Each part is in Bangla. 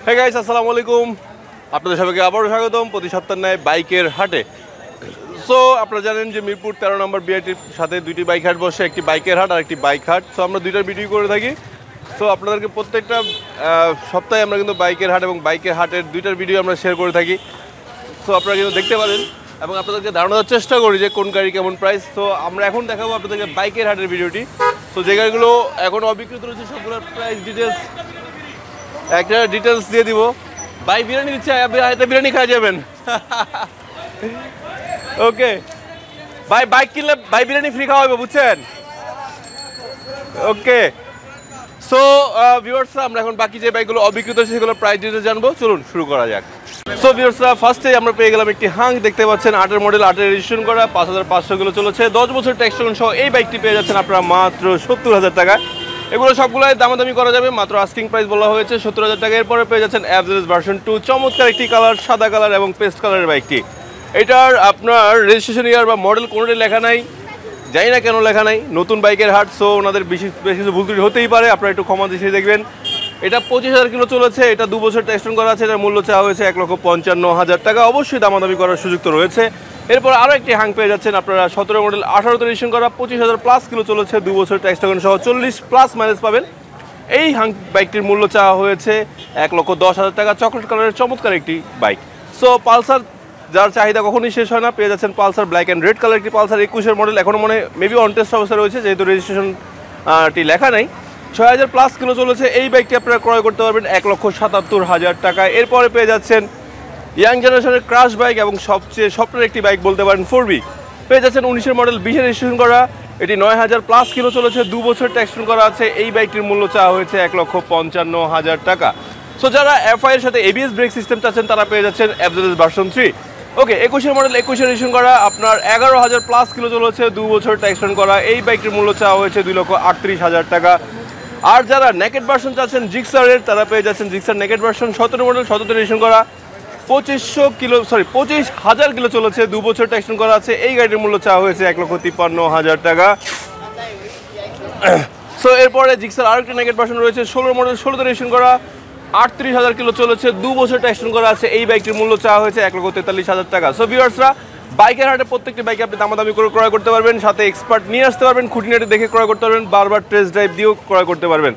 হে গাইস, আসসালামু আলাইকুম। আপনাদের সবাইকে আবারও স্বাগতম প্রতি সপ্তাহের ন্যায় বাইকের হাটে। সো আপনারা জানেন যে মিরপুর 13 নম্বর বিআরটির সাথে দুইটি বাইক হাট বসে, একটি বাইকের হাট আর একটি বাইক হাট। সো আমরা দুইটার ভিডিও করে থাকি। সো আপনাদেরকে প্রত্যেকটা সপ্তাহে আমরা কিন্তু বাইকের হাট এবং বাইকের হাটের দুইটার ভিডিও আমরা শেয়ার করে থাকি। সো আপনারা কিন্তু দেখতে পারেন এবং আপনাদেরকে ধারণা দেওয়ার চেষ্টা করি যে কোন গাড়ি কেমন প্রাইস। তো আমরা এখন দেখাবো আপনাদেরকে বাইকের হাটের ভিডিওটি। সো যে গাড়িগুলো এখন অবিক্রিত রয়েছে সবগুলোর প্রাইস ডিটেলস, একটা ডিটেলস দিয়ে দিব। ভাই বিরিয়ানি দিচ্ছে, হাতে বিরিয়ানি খাওয়া যাবেন। ওকে ভাই, বাইক কিনলে ভাই বিরিয়ানি ফ্রি খাওয়া হবে, বুঝছেন? ওকে সো ভিউয়ার্সরা, আমরা এখন বাকি যে বাইকগুলো অবিক্রিত সেগুলো প্রাইস ডিটেলস জানবো। চলুন শুরু করা যাক। সো ভিউয়ার্সরা, ফার্স্টে আমরা পেয়ে গেলাম একটি হাং, দেখতে পাচ্ছেন 8 মডেল, 8 রেজিস্ট্রেশন করা, 5500 কিলো চলেছে, 10 বছর ট্যাক্স সহ এই বাইকটি পেয়ে যাচ্ছেন আপনারা মাত্র 70,000 টাকা। এগুলো সবগুলোই দামাদামি করা যাবে, মাত্র আস্কিং প্রাইস বলা হয়েছে 70,000 টাকা। এরপরে পেয়ে যাচ্ছেন অ্যাভারেজ ভার্সন 2, চমৎকার একটি কালার, সাদা কালার এবং পেস্ট কালারের বাইকটি। এটার আপনার রেজিস্ট্রেশন ইয়ার বা মডেল কোনোটাই লেখা নাই, জানি না কেন লেখা নাই। নতুন বাইকের হাট, সো ওনাদের বেশি কিছু ভুল ত্রুটি হতেই পারে, আপনারা একটু ক্ষমা দৃষ্টিতে দেখবেন। এটা 25,000 কিলো চলেছে, এটা 2 বছর ট্যাক্স করা আছে, এটার মূল্য চাওয়া হয়েছে 1,55,000 টাকা। অবশ্যই দামাদামি করার সুযোগ তো রয়েছে। এরপর আরও একটি হাং পেয়ে যাচ্ছেন আপনারা 17 মডেল, 18 রেজিস্ট্রেশন করা, 25,000 প্লাস কিলো চলেছে, 2 বছর ট্যাক্স সহ 40 প্লাস মাইলেজ পাবেন। এই হাং বাইকটির মূল্য চাওয়া হয়েছে 1,10,000 টাকা। চকলেট কালারের চমৎকার একটি বাইক। সো পালসার, যার চাহিদা কখনোই শেষ হয় না, পেয়ে যাচ্ছেন Pulsar black and red colour একটি পালসার 21-এর মডেল, এখনও মেবি অন টেস্ট অবস্থা রয়েছে যেহেতু রেজিস্ট্রেশনটি লেখা নেই। 6,000 প্লাস কিলো চলেছে, এই বাইকটি আপনারা ক্রয় করতে পারবেন 1,77,000 টাকায়। এরপরে পেয়ে যাচ্ছেন ইয়াং জেনারেশনের ক্রাশ বাইক এবং সবচেয়ে স্বপ্নের একটি বাইক বলতে পারেন 4B, পেয়ে যাচ্ছেন 19-এর মডেল, 20-এ রেজিস্ট্রেশন করা, এটি 9,000 প্লাস কিলো চলেছে, 2 বছর ট্যাক্স করা আছে। এই বাইকটির মূল্য চাওয়া হয়েছে 1,55,000 টাকা। সো যারা এফআই এর সাথে এবিএস ব্রেক সিস্টেম চাচ্ছেন তারা পেয়ে যাচ্ছেন অ্যাভারেজ ভার্সন 3। ওকে, 21-এর মডেল, 21-এ রেজিস্ট্রেশন করা, আপনার 11,000 প্লাস কিলো চলেছে, 2 বছর ট্যাক্স করা। এই বাইকটির মূল্য চাওয়া হয়েছে 2,38,000 টাকা। আর যারা নেকেড ভার্সন চাচ্ছেন জিক্সারের, তারা পেয়ে যাচ্ছেন Gixxer naked version 17 model, 17 registration করা, 25,000 কিলো চলেছে, 2 বছর ট্যাক্স করা আছে। এই গাড়ির মূল্য চাওয়া হয়েছে 1,53,000 টাকা। সো এরপরে জিক্সার আরেকটি নেকেড ভার্সন রয়েছে 16 মডেল, 16তে রেজিস্ট্রেশন করা, 38,000 কিলো চলেছে, 2 বছর ট্যাক্স করা আছে। এই বাইকটির মূল্য চাওয়া হয়েছে 1,43,000 টাকা। সো ভিউয়ার্সরা, বাইকের হাটে প্রত্যেকটি বাইকে আপনি দামাদামি করে ক্রয় করতে পারবেন, সাথে এক্সপার্ট নিয়ে আসতে পারবেন, খুঁটিনাটি দেখে ক্রয় করতে পারবেন, বারবার টেস্ট ড্রাইভ দিয়েও ক্রয় করতে পারবেন।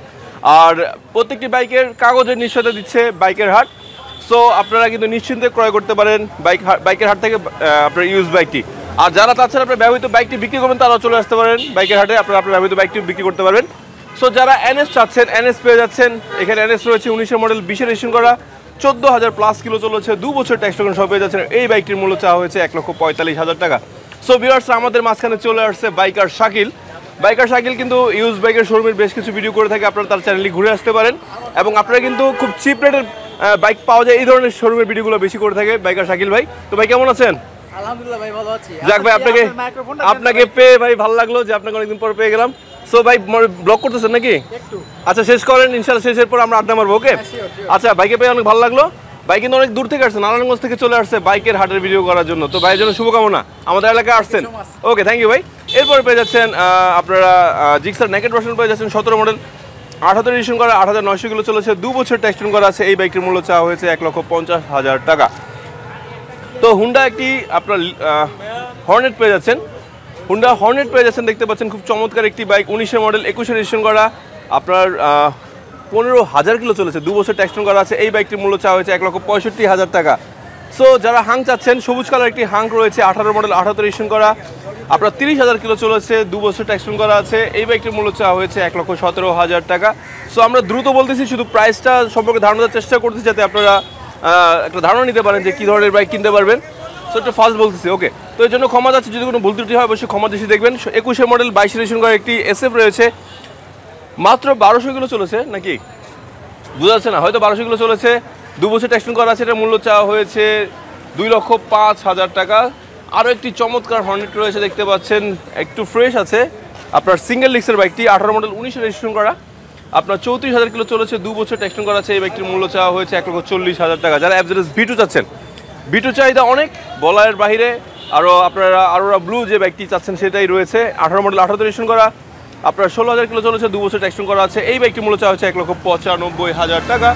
আর প্রত্যেকটি বাইকের কাগজের নিশ্চয়তা দিচ্ছে বাইকের হাট। সো আপনারা কিন্তু নিশ্চিন্তে ক্রয় করতে পারেন বাইকের হাট থেকে আপনার ইউজ বাইকটি। আর যারা চাচ্ছেন আপনার ব্যবহৃত বাইকটি বিক্রি করবেন, তারাও চলে আসতে পারেন বাইকের হাটে, আপনারা আপনার ব্যবহৃত বাইকটি বিক্রি করতে পারবেন। সো যারা এনএস চাচ্ছেন, এনএস পেয়ে যাচ্ছেন। এখানে এনএস রয়েছে 19-এর মডেল, 20-এ রেজিস্ট্রেশন করা, 14,000 প্লাস কিলো চলেছে, 2 বছর ট্যাক্স সহ পেয়ে যাচ্ছেন। এই বাইকটির মূল্য চাওয়া হয়েছে 1,45,000 টাকা। সো ভিউয়ার্স, আমাদের মাঝখানে চলে আসছে বাইকার শাকিল। বাইকার শাকিল কিন্তু ইউজ বাইকের শোরুমের বেশ কিছু ভিডিও করে থাকে, আপনারা তার চ্যানেলে ঘুরে আসতে পারেন। এবং আপনারা কিন্তু খুব চিপ রেটের বাইক পাওয়া যায়, এই ধরনের শোরুমের ভিডিওগুলো বেশি করে থাকে বাইকার শাকিল ভাই। তো ভাই কেমন আছেন? আলহামদুলিল্লাহ ভাই, ভালো আছি। যাক ভাই, আপনাকে পেয়ে ভাই ভালো লাগলো যে আপনাকে অনেকদিন পর পেয়ে গেলাম। সো ভাই, ব্লগ করতেছেন নাকি? আচ্ছা, শেষ করেন, ইনশাআল্লাহ শেষের পর আমরা আড্ডা মারবো। ওকে আচ্ছা, বাইকে পেয়ে অনেক ভালো লাগলো। ভাই কিন্তু অনেক দূর থেকে আসছে, নারায়ণগঞ্জ থেকে চলে আসছে বাইকের হাটের ভিডিও করার জন্য। তো ভাইয়ের জন্য শুভকামনা, আমাদের এলাকায় আসছেন। ওকে, থ্যাংক ইউ ভাই। এরপরে পেয়ে যাচ্ছেন আপনারা জিক্সার নেকেড ভার্সন পেয়ে যাচ্ছেন 17 মডেল, 18 রেজিস্ট্রেশন করা, 8,900 কিলো চলেছে, 2 বছর ট্যাক্স করা আছে। এই বাইকটির মূল্য চাওয়া হয়েছে 1,50,000 টাকা। তো হুন্ডা একটি আপনার হর্নেট পেয়ে যাচ্ছেন, হুন্ডা হর্নেট পেয়ে যাচ্ছেন, দেখতে পাচ্ছেন খুব চমৎকার একটি বাইক, 19-এর মডেল, 21-এ রেজিস্ট্রেশন করা, আপনার 15,000 কিলো চলেছে, 2 বছর ট্যাক্স করা আছে। এই বাইকটির মূল্য চাওয়া হয়েছে 1,65,000 টাকা। সো যারা হাং চাচ্ছেন, সবুজ কালার একটি হাং রয়েছে, 18 মডেল, 18 রেজিস্ট্রেশন করা, আপনার 30,000 কিলো চলেছে, 2 বছর ট্যাক্স করা আছে। এই বাইকটির মূল্য চাওয়া হয়েছে 1,17,000 টাকা। সো আমরা দ্রুত বলতেছি, শুধু প্রাইসটা সম্পর্কে ধারণা দেওয়ার চেষ্টা করতেছি যাতে আপনারা একটা ধারণা নিতে পারেন যে কী ধরনের বাইক কিনতে পারবেন। সো একটু ফাস্ট বলতেছি। ওকে, তো এর জন্য ক্ষমা যাচ্ছে, যদি কোনো ভুল ত্রুটি হয় অবশ্যই ক্ষমা দৃষ্টি দেখবেন। 21-এর মডেল, 22 রেজিস্ট্রেশন করা একটি এসএফ রয়েছে, মাত্র 1200 কিলো চলেছে, নাকি বোঝা যাচ্ছে না, হয়তো 1200 কিলো চলেছে, 2 বছর ট্যাক্স করা আছে। এটার মূল্য চাওয়া হয়েছে 2,05,000 টাকা। আরও একটি চমৎকার হর্নেট রয়েছে, দেখতে পাচ্ছেন একটু ফ্রেশ আছে, আপনার সিঙ্গেল ডিস্কের বাইকটি, 18 মডেল, 19-এ রেজিস্ট্রেশন করা, আপনার 34,000 কিলো চলেছে, 2 বছর ট্যাক্স করা আছে। এই বাইকটির মূল্য চাওয়া হয়েছে 1,40,000 টাকা। যারা অ্যাভারেজ V2 চাচ্ছেন, V2 চাহিদা অনেক বলার বাইরে। আরও আপনারা আরোরা ব্লু যে বাইকটি চাচ্ছেন সেটাই রয়েছে, 18 মডেল, 18 রেজিস্ট্রেশন করা, আপনার 16,000 কিলো চলেছে, 2 বছর ট্যাক্স করা আছে। এই বাইকটির মূল্য চাওয়া হচ্ছে 1,95,000 টাকা।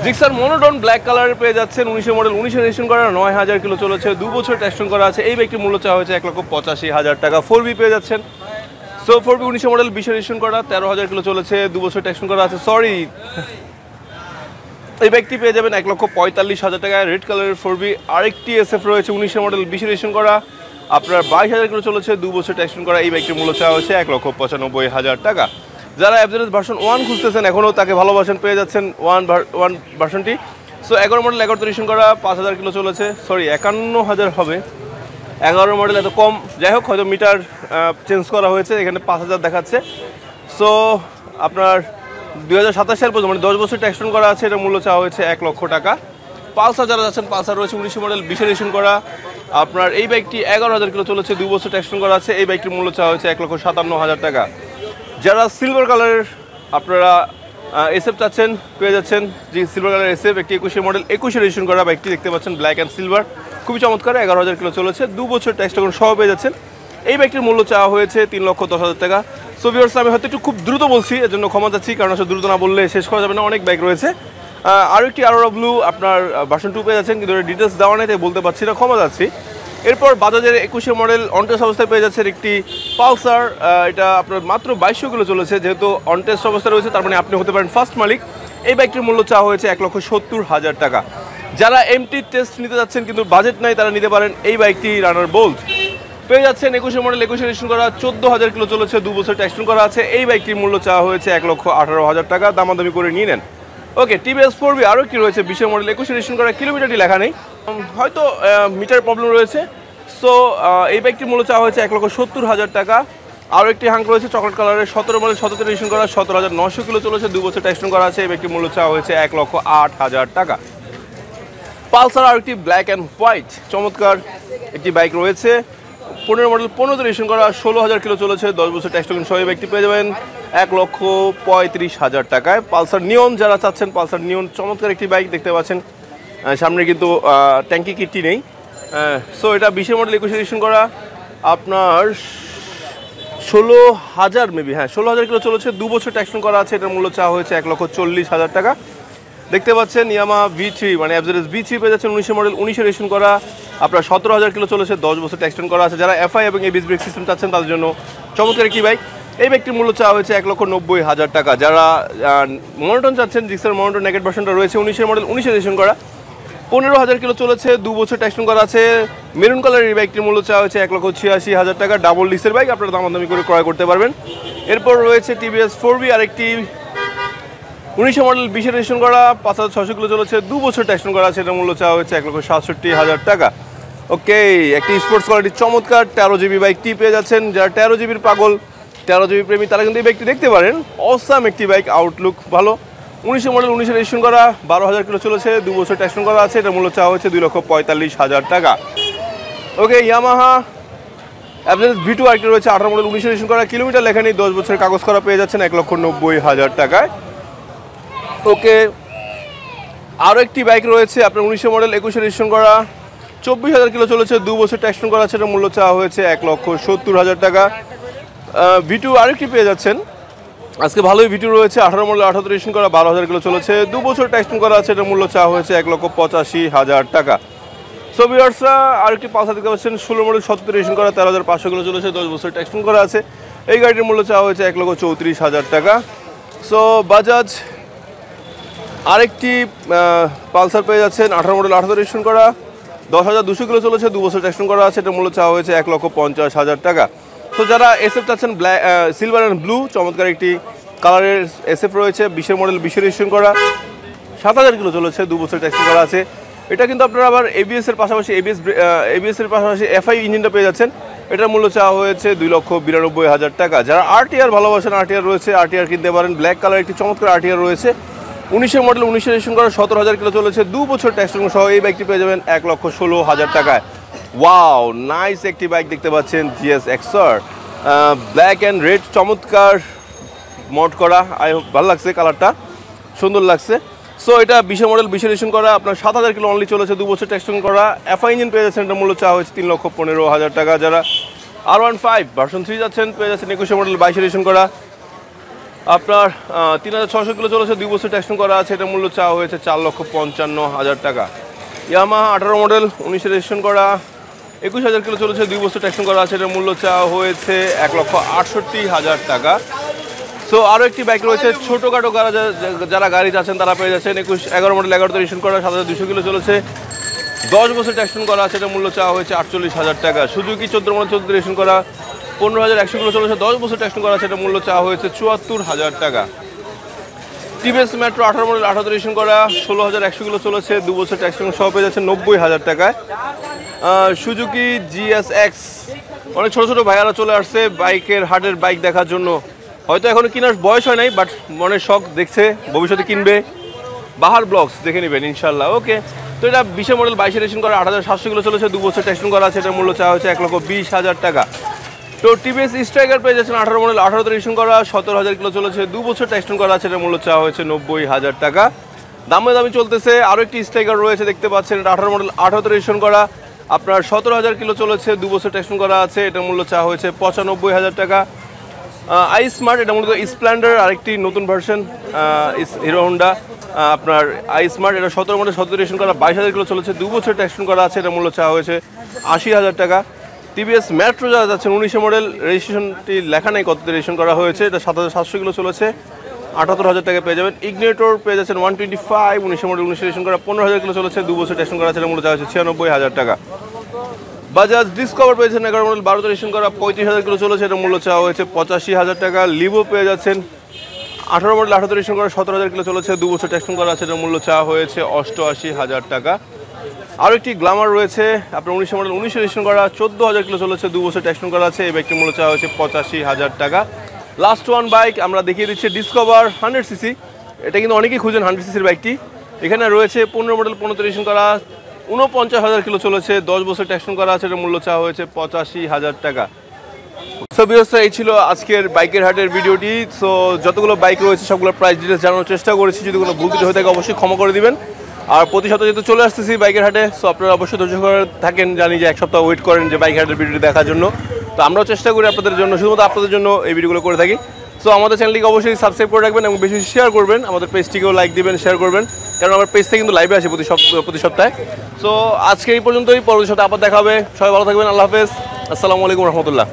জিক্সার মনোটন ব্ল্যাক কালারের পেয়ে যাচ্ছেন 19 মডেল 19 রেজিস্ট্রেশন করা 9000 কিলো চলেছে 2 বছর টেস্টিং করা আছে। এই বাইকটির মূল্য চাওয়া হয়েছে 1,85,000 টাকা। 4B পেয়ে যাচ্ছেন। সো 4B 19 মডেল 20 রেজিস্ট্রেশন করা 13,000 কিলো চলেছে 2 বছর টেস্টিং করা আছে। সরি, এই বাইকটি পেয়ে যাবেন 1,45,000 টাকায়। রেড কালারের 4B। আরেকটি SF রয়েছে 19 মডেল 20 রেজিস্ট্রেশন করা, আপনার 22,000 কিলো চলেছে 2 বছর টেস্টিং করা। এই বাইকটির মূল্য চাওয়া হয়েছে 1,95,000 টাকা। যারা অ্যাভারেজ ভার্সন 1 খুঁজতেছেন এখনও তাকে ভালোবাসেন, পেয়ে যাচ্ছেন 1 ভার্সনটি। সো 11 মডেল 11 রেজিস্ট্রেশন করা 5,000 কিলো চলেছে, সরি 51,000 হবে, 11 মডেল এত কম, যাই হোক হয়তো মিটার চেঞ্জ করা হয়েছে, এখানে 5,000 দেখাচ্ছে। সো আপনার 2027 সাল পর্যন্ত মানে 10 বছর টেস্টিং করা আছে, এটার মূল্য চাওয়া হয়েছে 1 লক্ষ টাকা। পালসার যারা যাচ্ছেন, পালসার রয়েছে 19 মডেল 20 রেজিস্ট্রেশন করা, আপনার এই বাইকটি 11,000 কিলো চলেছে 2 বছর টেস্টিং করা আছে। এই বাইকটির মূল্য চাওয়া হয়েছে 1,57,000 টাকা। যারা সিলভার কালারের আপনারা SF চাচ্ছেন পেয়ে যাচ্ছেন, যে সিলভার কালার SF একটি 21 মডেল 21 রেজিস্ট্রেশন করা বাইকটি দেখতে পাচ্ছেন, ব্ল্যাক অ্যান্ড সিলভার, খুবই চমৎকার, 11,000 কিলো চলেছে 2 বছর টেস্টিং সহ পেয়ে যাচ্ছেন। এই বাইকটির মূল্য চাওয়া হয়েছে 3,10,000 টাকা। সো ভিউয়ার্স, আমি হয়তো একটু খুব দ্রুত বলছি, এর জন্য ক্ষমা চাচ্ছি, কারণ আসলে দ্রুত না বললে শেষ করা যাবে না, অনেক বাইক রয়েছে। আরও একটি আরোরা ব্লু আপনার ভার্সন 2 পেয়ে যাচ্ছেন, কিন্তু ডিটেলস দেওয়া নেই তাই বলতে পারছি না, ক্ষমা যাচ্ছি। এরপর বাজাজের 21 মডেল অনটেস্ট অবস্থায় পেয়ে যাচ্ছেন একটি পালসার, এটা আপনার মাত্র 2200 কিলো চলেছে, যেহেতু অনটেস্ট অবস্থায় রয়েছে তার মানে আপনি হতে পারেন ফার্স্ট মালিক। এই বাইকটির মূল্য চাওয়া হয়েছে 1,70,000 টাকা। যারা এমটি টেস্ট নিতে যাচ্ছেন কিন্তু বাজেট নাই, তারা নিতে পারেন এই বাইকটি, রানার বোল্ট পেয়ে যাচ্ছেন 21 মডেল 21 রেজিস্ট্রেশন করা 14,000 কিলো চলেছে, 2 বছর টেস্টিং করা আছে। এই বাইকটির মূল্য চাওয়া হয়েছে 1,18,000 টাকা, দামাদামি করে নিয়ে নেন। ওকে, টিভিএস 4B আরও কি রয়েছে 20 মডেল 21 রেজিস্ট্রেশন করা, কিলোমিটারটি লেখা নেই, হয়তো মিটার প্রবলেম রয়েছে। সো এই বাইকটির মূল্য চাওয়া হয়েছে 1,70,000 টাকা। আরও একটি হাঙ্ক রয়েছে চকলেট কালারের 17 মডেল 17 রেজিস্ট্রেশন করা 17,900 কিলো চলেছে, 2 বছর টেস্টিং করা আছে। এই বাইকটির মূল্য চাওয়া হয়েছে 1,08,000 টাকা। পালসার আর একটি ব্ল্যাক অ্যান্ড হোয়াইট চমৎকার একটি বাইক রয়েছে 15 মডেল 15 রেজিস্ট্রেশন করা 16,000 কিলো চলেছে, 10 বছর টেস্টিং সহ এই বাইকটি পেয়ে যাবেন 1,35,000 টাকায়। পালসার নিয়ন যারা চাচ্ছেন, পালসার নিয়ন চমৎকার একটি বাইক দেখতে পাচ্ছেন, সামনে কিন্তু ট্যাঙ্কি কিটটি নেই। সো এটা 20 মডেল 21 রেজিস্ট্রেশন করা আপনার 16,000 মেবি, হ্যাঁ 16,000 কিলো চলেছে, 2 বছর টেস্টিং করা আছে। এটার মূল্য চাওয়া হয়েছে 1,40,000 টাকা। দেখতে পাচ্ছেন ইয়ামা V3 মানে অ্যাভারেজ V3 পেয়ে যাচ্ছেন 19 মডেল 19 রেজিস্ট্রেশন করা আপনার 17,000 কিলো চলেছে, 10 বছর টেস্টিং করা আছে। যারা FI এবং ABS ব্রেক সিস্টেম চাচ্ছেন তাদের জন্য চমৎকার একটি বাইক। এই বাইকটির মূল্য চাওয়া হয়েছে 1,90,000 টাকা। যারা মনোটন চাচ্ছেন, জিক্সার মনোটন নেকেট ভার্সনটা রয়েছে 19 মডেল 19 রেজিস্ট্রেশন করা 15,000 কিলো চলেছে, 2 বছর টেস্টিং করা আছে। মেরুন কালারের এই বাইকটির মূল্য চাওয়া হয়েছে 1,86,000 টাকা। ডাবল ডিসের বাইক, আপনারা দামাদামি করে ক্রয় করতে পারবেন। এরপর রয়েছে টিভিএস 4B আরেকটি 19 মডেল 20 রেজিস্ট্রেশন করা 5,600 কিলো চলেছে, 2 বছর টেস্টিং করা আছে। এটার মূল্য চাওয়া হয়েছে 1,67,000 টাকা। ওকে, একটি স্পোর্টস কোয়ালিটির চমৎকার 13 জিবি বাইকটি পেয়ে যাচ্ছেন। যারা 13 জিবির পাগল, 13 জিবি প্রেমী, তারা কিন্তু এই বাইকটি দেখতে পারেন। অসাম একটি বাইক, আউটলুক ভালো, 19 মডেল 19 রেজিস্ট্রেশন করা 12,000 কিলো চলেছে, 2 বছর টেস্টিং করা আছে। এটার মূল্য চাওয়া হয়েছে 2,45,000 টাকা। ওকে, ইয়ামাহা অ্যাভারেজ V2 আরেকটি রয়েছে 18 মডেল 19 রেজিস্ট্রেশন করা, কিলোমিটার লেখা নেই, 10 বছরের কাগজ করা, পেয়ে যাচ্ছেন 1,90,000 টাকায়। ওকে, আরও একটি বাইক রয়েছে আপনার 19 মডেল 21 রেজিস্ট্রেশন করা 24,000 কিলো চলেছে, 2 বছর টেস্টিং করা আছে। এটার মূল্য চাওয়া হয়েছে 1,70,000 টাকা। V2 আরেকটি পেয়ে যাচ্ছেন, আজকে ভালোই V2 রয়েছে 18 মডেল 18 রেজিস্ট্রেশন করা 12,000 কিলো চলেছে, 2 বছর টেস্টিং করা আছে। এটার মূল্য চাওয়া হয়েছে 1,85,000 টাকা। সো ভিউয়ার্সরা আরেকটি পালসার দেখতে পাচ্ছেন 16 মডেল 17 রেজিস্ট্রেশন করা 13,500 কিলো চলেছে, 10 বছর টেস্টিং করা আছে। এই গাড়িটির মূল্য চাওয়া হয়েছে 1,34,000 টাকা। সো বাজাজ আরেকটি পালসার পেয়ে যাচ্ছেন 18 মডেল 18 রেজিস্ট্রেশন করা 10,200 কিলো চলেছে, 2 বছর টেস্টিং করা আছে। এটার মূল্য চাওয়া হয়েছে 1,50,000 টাকা। তো যারা SF চাচ্ছেন, ব্ল্যাক সিলভার অ্যান্ড ব্লু চমৎকার একটি কালারের SF রয়েছে 20 মডেল 20 রেজিস্ট্রেশন করা 7,000 কিলো চলেছে, 2 বছর টেস্টিং করা আছে। এটা কিন্তু আপনারা আবার ABS এর পাশাপাশি ABS এর পাশাপাশি FI ইঞ্জিনটা পেয়ে যাচ্ছেন। এটার মূল্য চাওয়া হয়েছে 2,92,000 টাকা। যারা RTR ভালোবাসেন, RTR রয়েছে, RTR কিনতে পারেন। ব্ল্যাক কালার একটি চমৎকার RTR রয়েছে 19 মডেল 19 রেজিস্ট্রেশন করা 17,000 কিলো চলেছে, 2 বছর টেস্টিং সহ এই বাইকটি পেয়ে যাবেন 1,16,000 টাকায়। ওয়াও, নাইস একটি বাইক দেখতে পাচ্ছেন, GS XR black and red চমৎকার মড করা, ভালো লাগছে, কালারটা সুন্দর লাগছে। সো এটা 20 মডেল 20 রেজিস্ট্রেশন করা আপনার 7,000 কিলো অনলি চলেছে, 2 বছর টেস্টিং করা। FI ইঞ্জিন পেয়ে যাচ্ছেন, এটার মূল্য চাওয়া হয়েছে 3,15,000 টাকা। যারা R15 ভার্সন 3 যাচ্ছেন পেয়ে যাচ্ছেন 21 মডেল 22 রেজিস্ট্রেশন করা আপনার 3600 কিলো চলেছে, 2 বছর ট্যাক্সন করা আছে, এটা মূল্য চাওয়া হয়েছে 4,55,000 টাকা। ইয়ামাহা 18 মডেল 19 রেজিস্ট্রেশন করা, 21,000 কিলো চলেছে, 2 বছর ট্যাক্সন করা আছে, এটার মূল্য চাওয়া হয়েছে 1,68,000 টাকা। সো আরও একটি বাইক রয়েছে ছোটোখাটো যারা গাড়ি চাচ্ছেন তারা পেয়ে যাচ্ছেন 11 মডেল 11 রেজিস্ট্রেশন করা, 7,200 কিলো চলেছে, 10 বছর ট্যাক্সন করা আছে, এটার মূল্য চাওয়া হয়েছে 48,000 টাকা। সুজুকি 14 মডেল 14 রেজিস্ট্রেশন করা, 15,100 কিলো চলেছে, 10 বছর ট্যাক্সন করা আছে, এটার মূল্য চাওয়া হয়েছে 74,000 টাকা। টিভিএস মেট্রো 18 মডেল 18 রেজিস্ট্রেশন করা, 16,100 কিলো চলেছে, 2 বছর ট্যাক্সন সহ পেয়ে যাচ্ছে 90,000 টাকায়। সুজুকি GSX, অনেক ছোটো ছোটো ভাইয়ারা চলে আসছে বাইকের হাটের বাইক দেখার জন্য, হয়তো এখনো কেনার বয়স হয় নাই, বাট মনের শখ, দেখছে ভবিষ্যতে কিনবে। বাহার ব্লগস দেখে নেবেন ইনশাল্লাহ। ওকে, তো এটা 20 মডেল 22 রেজিস্ট্রেশন করা, 8,700 কিলো চলেছে, 2 বছর ট্যাক্সন করা আছে, এটার মূল্য চাওয়া হচ্ছে 1,20,000 টাকা। তো টিভিএস স্ট্রাইকার পেয়ে যাচ্ছেন 18 মডেল 18 রেজিস্ট্রেশন করা, 17,000 কিলো চলেছে, 2 বছর ট্যাক্সন করা আছে, এটার মূল্য চাওয়া হয়েছে 90,000 টাকা। দামি চলতেছে। আরও একটি স্ট্রাইকার রয়েছে দেখতে পাচ্ছেন, এটা 18 মডেল 18 রেজিস্ট্রেশন করা, আপনার 17,000 কিলো চলেছে, 2 বছর ট্যাক্সন করা আছে, এটার মূল্য চাওয়া হয়েছে 95,000 টাকা। আই স্মার্ট, এটা মূলত স্প্লেন্ডার আরেকটি নতুন ভার্সন, হিরো হোন্ডা আপনার আই স্মার্ট, এটা 17 মডেল 17 রেজিস্ট্রেশন করা, 22,000 কিলো চলেছে, 2 বছর ট্যাক্সন করা আছে, এটার মূল্য চাওয়া হয়েছে 80,000 টাকা। টিভিএস মেট্রো যারা যাচ্ছেন 19 মডেল, রেজিস্ট্রেশনটি লেখা নেই কত রেজিস্ট্রেশন করা হয়েছে, এটা 7,700 কিলো চলেছে, 78,000 টাকা পেয়ে যাবেন। ইগনিটর পেয়ে যাচ্ছেন 125 19 মডেল 19 রেজিস্ট্রেশন করা, 15,000 কিলো চলেছে, 2 বছর ট্যাক্সন করা আছে, এটার মূল্য চাওয়া হয়েছে 96,000 টাকা। বাজাজ ডিসকভার পেয়েছেন 11 মডেল 12 রেজিস্ট্রেশন করা, 35,000 কিলো চলেছে, এটার মূল্য চাওয়া হয়েছে 85,000 টাকা। লিভো পেয়ে যাচ্ছেন 18 মডেল 18 রেজিস্ট্রেশন করা, 17,000 কিলো চলেছে, 2 বছর ট্যাক্সন করা আছে, এটার মূল্য চাওয়া হয়েছে 88,000 টাকা। আরও একটি গ্ল্যামার রয়েছে আপনার 19 মডেল 19 রেজিস্ট্রেশন করা, 14,000 কিলো চলেছে, 2 বছর ট্যাক্সন করা আছে, এই বাইকটির মূল্য চাওয়া হয়েছে 85,000 টাকা। লাস্ট ওয়ান বাইক আমরা দেখিয়ে দিচ্ছি ডিসকভার 100 সিসি, এটা কিন্তু অনেকেই খুঁজেন 100 সিসির বাইকটি। এখানে রয়েছে 15 মডেল 15 রেজিস্ট্রেশন করা, 49,000 কিলো চলেছে, 10 বছর ট্যাক্সন করা আছে, এটার মূল্য চাওয়া হয়েছে 85,000 টাকা। সো ভিউয়ার্স, এই ছিল আজকের বাইকের হাটের ভিডিওটি। সো যতগুলো বাইক রয়েছে সবগুলো প্রাইস ডিটেলস জানানোর চেষ্টা করেছি, যদি কোনো ভুল ত্রুটি হয়ে থাকে অবশ্যই ক্ষমা করে দিবেন। আর প্রতি সপ্তাহে যেহেতু চলে আসতেছি বাইকের হাটে, সো আপনারা অবশ্যই ধৈর্য করে থাকেন, জানি যে এক সপ্তাহ ওয়েট করেন যে বাইকের হাটের ভিডিওটি দেখার জন্য, তো আমরাও চেষ্টা করি আপনাদের জন্য, শুধুমাত্র আপনাদের জন্য এই ভিডিওগুলো করে থাকি। সো আমাদের চ্যানেলটিকে অবশ্যই সাবস্ক্রাইব করে রাখবেন এবং বেশি শেয়ার করবেন, আমাদের পেজটিকেও লাইক দিবেন, শেয়ার করবেন, কারণ আমার পেজটা কিন্তু লাইভে আসে প্রতি সপ্তাহে। সো আজকে এই পর্যন্তই, পরবর্তী সপ্তাহে আবার দেখা হবে। সবাই ভালো থাকবেন, আল্লাহ হাফেজ, আসসালামু আলাইকুম রহমতুল্লাহ।